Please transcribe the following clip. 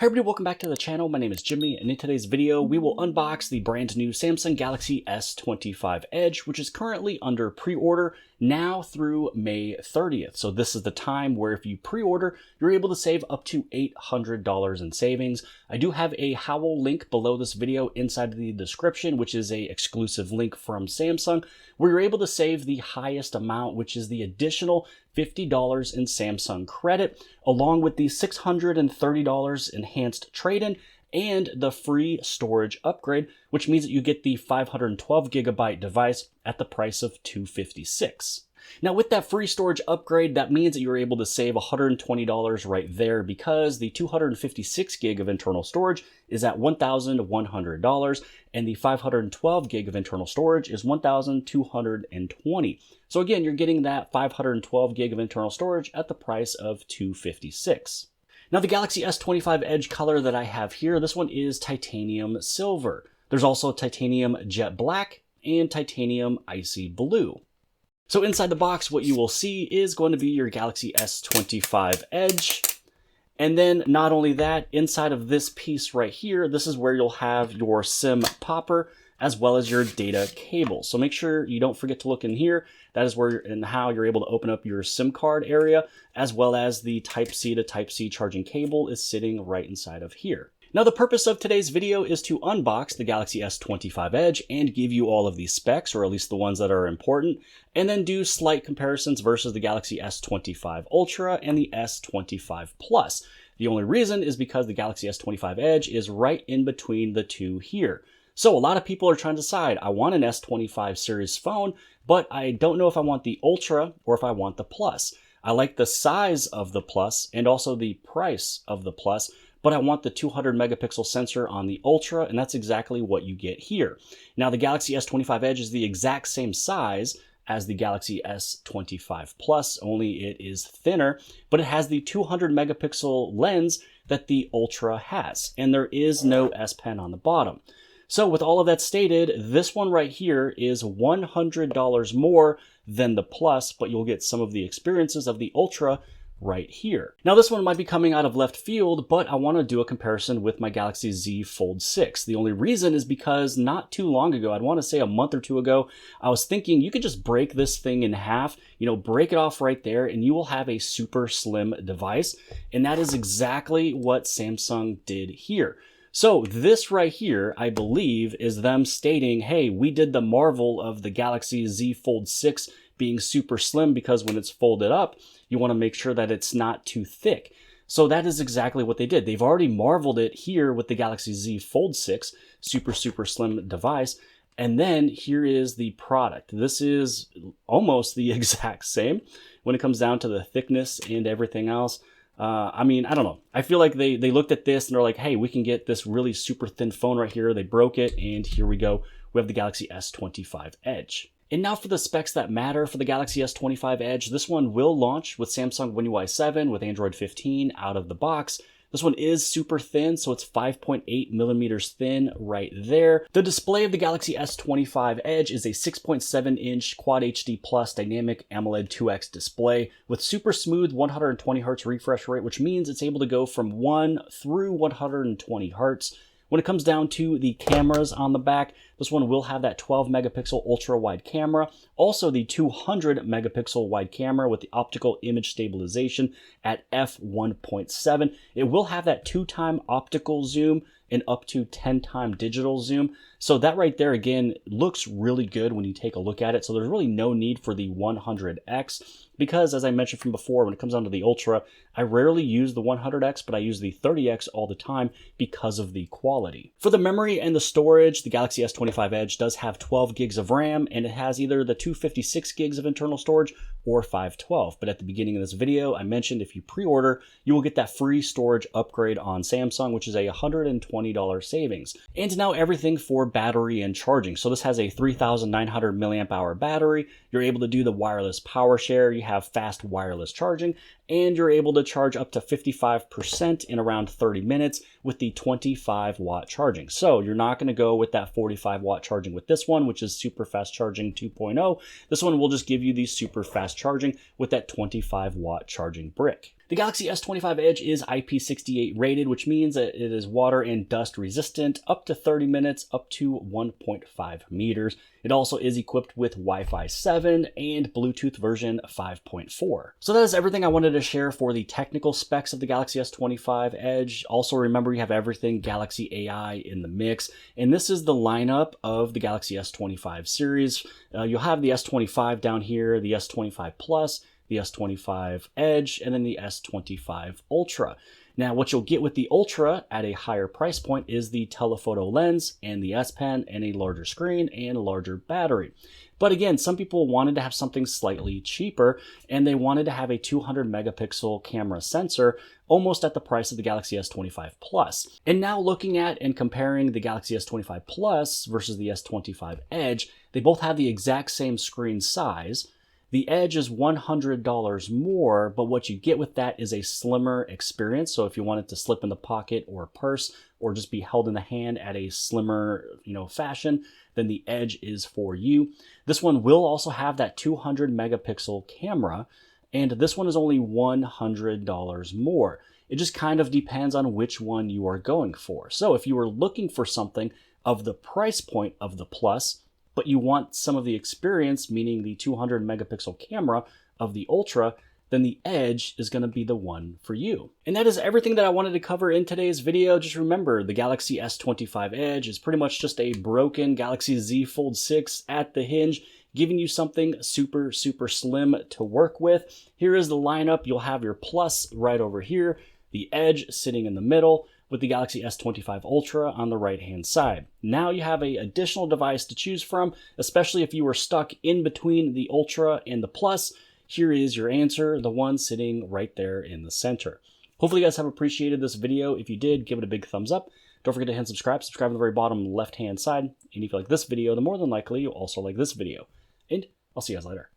Hi everybody, welcome back to the channel. My name is Jimmy, and in today's video, we will unbox the brand new Samsung Galaxy S25 Edge, which is currently under pre-order now through May 30th. So this is the time where if you pre-order, you're able to save up to $800 in savings. I do have a Howl link below this video inside the description, which is a exclusive link from Samsung, where you're able to save the highest amount, which is the additional $50 in Samsung credit, along with the $630 enhanced trade-in and the free storage upgrade, which means that you get the 512 gigabyte device at the price of $256. Now with that free storage upgrade, that means that you're able to save $120 right there because the 256 gig of internal storage is at $1,100 and the 512 gig of internal storage is $1,220. So again, you're getting that 512 gig of internal storage at the price of $256. Now the Galaxy S25 Edge color that I have here, this one is titanium silver. There's also titanium jet black and titanium icy blue. So inside the box, what you will see is going to be your Galaxy S25 Edge. And then not only that, inside of this piece right here, this is where you'll have your SIM popper as well as your data cable. So make sure you don't forget to look in here. That is where and how you're able to open up your SIM card area, as well as the Type-C to Type-C charging cable is sitting right inside of here. Now the purpose of today's video is to unbox the Galaxy S25 Edge and give you all of these specs, or at least the ones that are important, and then do slight comparisons versus the Galaxy S25 Ultra and the S25 Plus. The only reason is because the Galaxy S25 Edge is right in between the two here. So a lot of people are trying to decide, I want an S25 series phone, but I don't know if I want the Ultra or if I want the Plus. I like the size of the Plus and also the price of the Plus, but I want the 200 megapixel sensor on the Ultra, and that's exactly what you get here. Now the Galaxy S25 Edge is the exact same size as the Galaxy S25 Plus, only it is thinner, but it has the 200 megapixel lens that the Ultra has, and there is no S Pen on the bottom. So with all of that stated, this one right here is $100 more than the Plus, but you'll get some of the experiences of the Ultra right here. Now this one might be coming out of left field, but I want to do a comparison with my Galaxy Z Fold 6. The only reason is because not too long ago, I'd want to say a month or two ago, I was thinking you could just break this thing in half, break it off right there, and you will have a super slim device. And that is exactly what Samsung did here. So this right here, I believe, is them stating, hey, we did the marvel of the Galaxy Z Fold 6 being super slim because when it's folded up, you want to make sure that it's not too thick. So that is exactly what they did. They've already marveled it here with the Galaxy Z Fold 6, super slim device. And then here is the product. This is almost the exact same when it comes down to the thickness and everything else. I don't know. I feel like they looked at this and they're like, hey, we can get this really super thin phone right here. They broke it, and here we go. We have the Galaxy S25 Edge. And now for the specs that matter for the Galaxy S25 Edge. This one will launch with Samsung One UI 7 with Android 15 out of the box. This one is super thin, so it's 5.8 millimeters thin right there. The display of the Galaxy S25 Edge is a 6.7-inch Quad HD Plus Dynamic AMOLED 2X display with super smooth 120 Hz refresh rate, which means it's able to go from 1 through 120 Hz. When it comes down to the cameras on the back, this one will have that 12 megapixel ultra wide camera, also the 200 megapixel wide camera with the optical image stabilization at f1.7. It will have that 2x optical zoom and up to 10x digital zoom. So that right there, again, looks really good when you take a look at it. So there's really no need for the 100x because, as I mentioned from before, when it comes down to the Ultra, I rarely use the 100x, but I use the 30x all the time because of the quality. For the memory and the storage, the Galaxy S25 Edge does have 12 gigs of RAM, and it has either the 256 gigs of internal storage or 512. But at the beginning of this video, I mentioned if you pre-order, you will get that free storage upgrade on Samsung, which is a $120 savings. And now everything for battery and charging. So this has a 3,900 milliamp hour battery. You're able to do the wireless power share. You have fast wireless charging, and you're able to charge up to 55% in around 30 minutes with the 25 watt charging. So you're not going to go with that 45 watt charging with this one, which is super fast charging 2.0. This one will just give you the super fast charging with that 25 watt charging brick. The Galaxy S25 Edge is IP68 rated, which means that it is water and dust resistant up to 30 minutes, up to 1.5 meters. It also is equipped with Wi-Fi 7 and Bluetooth version 5.4. So that is everything I wanted to share for the technical specs of the Galaxy S25 Edge. Also remember, you have everything Galaxy AI in the mix, and this is the lineup of the Galaxy S25 series. You'll have the S25 down here, the S25 Plus, the S25 Edge, and then the S25 Ultra. Now, what you'll get with the Ultra at a higher price point is the telephoto lens and the S Pen and a larger screen and a larger battery. But again, some people wanted to have something slightly cheaper, and they wanted to have a 200 megapixel camera sensor almost at the price of the Galaxy S25 Plus. And now looking at and comparing the Galaxy S25 Plus versus the S25 Edge, they both have the exact same screen size. The Edge is $100 more, but what you get with that is a slimmer experience. So if you want it to slip in the pocket or purse, or just be held in the hand at a slimmer, fashion, then the Edge is for you. This one will also have that 200 megapixel camera, and this one is only $100 more. It just kind of depends on which one you are going for. So if you were looking for something of the price point of the Plus, but you want some of the experience, meaning the 200 megapixel camera of the Ultra, then the Edge is going to be the one for you. And that is everything that I wanted to cover in today's video. Just remember, the Galaxy S25 Edge is pretty much just a broken Galaxy Z Fold 6 at the hinge, giving you something super, super slim to work with. Here is the lineup. You'll have your Plus right over here, the Edge sitting in the middle, with the Galaxy S25 Ultra on the right-hand side. Now you have an additional device to choose from, especially if you were stuck in between the Ultra and the Plus. Here is your answer, the one sitting right there in the center. Hopefully you guys have appreciated this video. If you did, give it a big thumbs up. Don't forget to hit subscribe. Subscribe on the very bottom left-hand side. And if you like this video, then more than likely you'll also like this video. And I'll see you guys later.